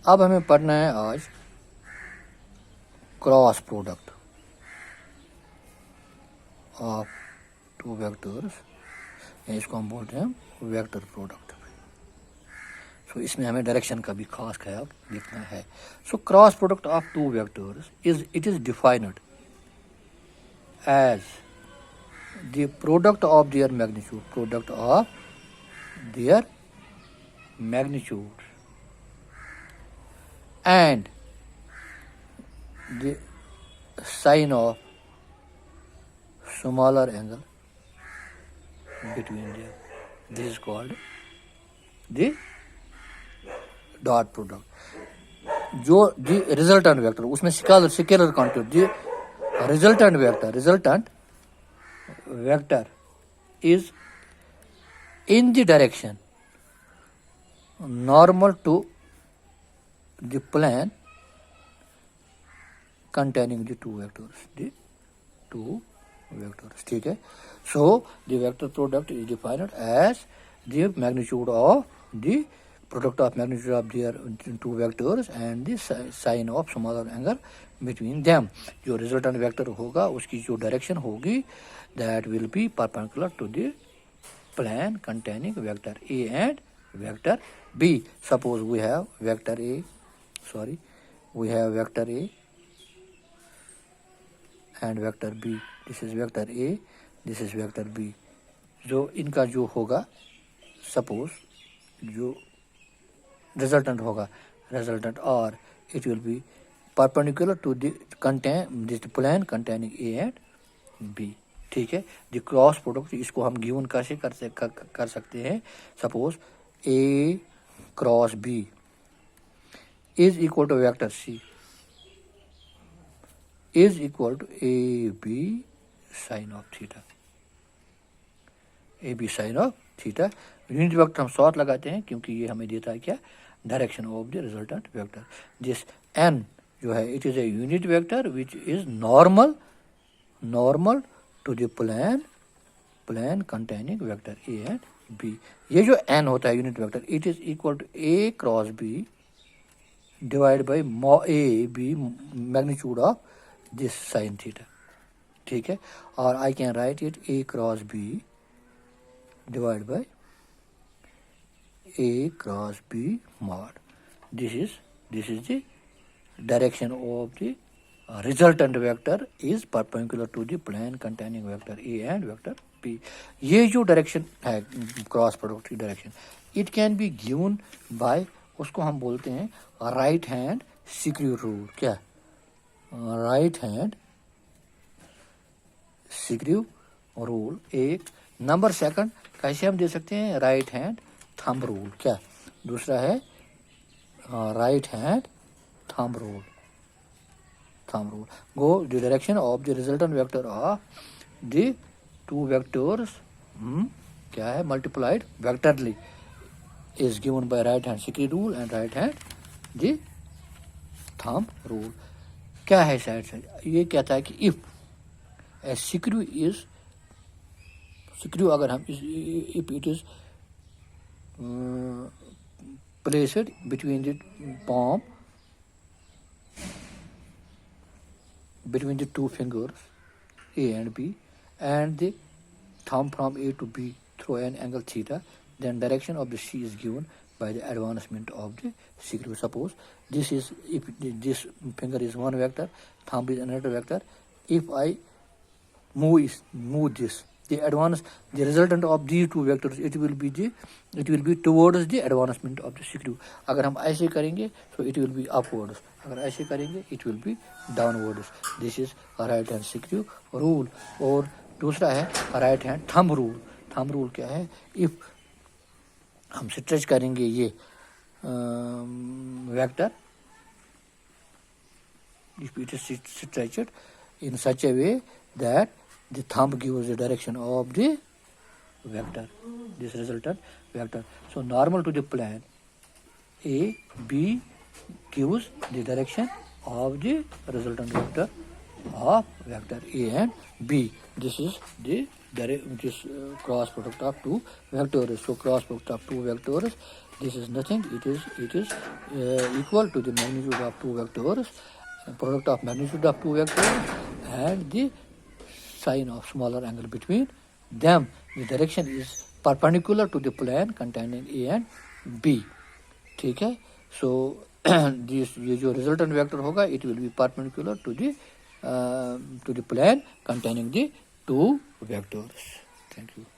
अब हमें पढ़ना है आज cross product of two vectors, इसको हम बोलते हैं वेक्टर प्रोडक्ट। सो इसमें हमें डायरेक्शन का भी खास ख्याल रखना है। So cross product of two vectors is defined as the product of their magnitude and the sine of smaller angle between them. This is called the dot product. जो the resultant vector उसमें scalar quantity, the resultant vector is in the direction normal to the plane containing the two vectors, ठीक है। So the vector product is defined as the magnitude of the product of magnitude of their two vectors and the sine of smaller angle between them. जो resultant vector होगा उसकी जो direction होगी that will be perpendicular to the plane containing vector A and vector B. Suppose we have vector A and vector B. This is vector A, this is vector B. जो इनका जो होगा suppose जो resultant होगा or it will be perpendicular to the plane containing A and B, ठीक है। the cross product इसको हम given कैसे कर सकते हैं। suppose A cross B is equal to vector C is equal to AB sin of theta. AB sin of theta unit vector हम short लगाते हैं क्योंकि ये हमें देता है क्या, direction of the resultant vector. This n जो है it is a unit vector which is normal to the plane containing vector A and B। ये जो n होता है unit vector it is equal to A cross B divide by A B magnitude of this sine theta, ठीक है। और I can right it A cross B divide by A cross B mod. This is the direction of the resultant vector is perpendicular to the plane containing vector A and vector B. ये जो direction है cross product की direction it can be given by, उसको हम बोलते हैं right hand सिक्यू rule. क्या right hand सिक्यू rule एक नंबर। सेकंड कैसे हम दे सकते हैं राइट हैंड थंब रूल। क्या दूसरा है right hand thumb rule go the direction of the resultant vector of the two vectors क्या है multiplied vectorially is given by right hand secant rule and right hand the thumb rule. क्या है side से, ये कहता है कि if a screw अगर हम if it is placed between the palm between the two fingers A and B and the thumb from A to B through an angle theta, then direction of the C is given by the advancement of the screw. Suppose this is, if this finger is one vector, thumb is another vector, if I move this, the resultant of these two vectors it will be towards the advancement of the screw. अगर हम ऐसे करेंगे so it will be upwards, अगर ऐसे करेंगे it will be downwards. This is right hand screw rule. और दूसरा है right hand thumb rule. Thumb rule क्या है, if हम स्ट्रेच करेंगे ये vector, if it is stretched in such a way that the thumb gives the direction of the vector, this resultant vector. So normal to the plane A, B gives the direction of the resultant vector of vector A and B. This is the cross product of two vectors. So cross product of two vectors this is nothing. It is equal to the magnitude of two vectors, product of magnitude of two vectors, and the sign of smaller angle between them. The direction is perpendicular to the plane containing A and B. ठीक है. So ये जो resultant vector होगा, it will be perpendicular to the plane containing the two vectors. Thank you.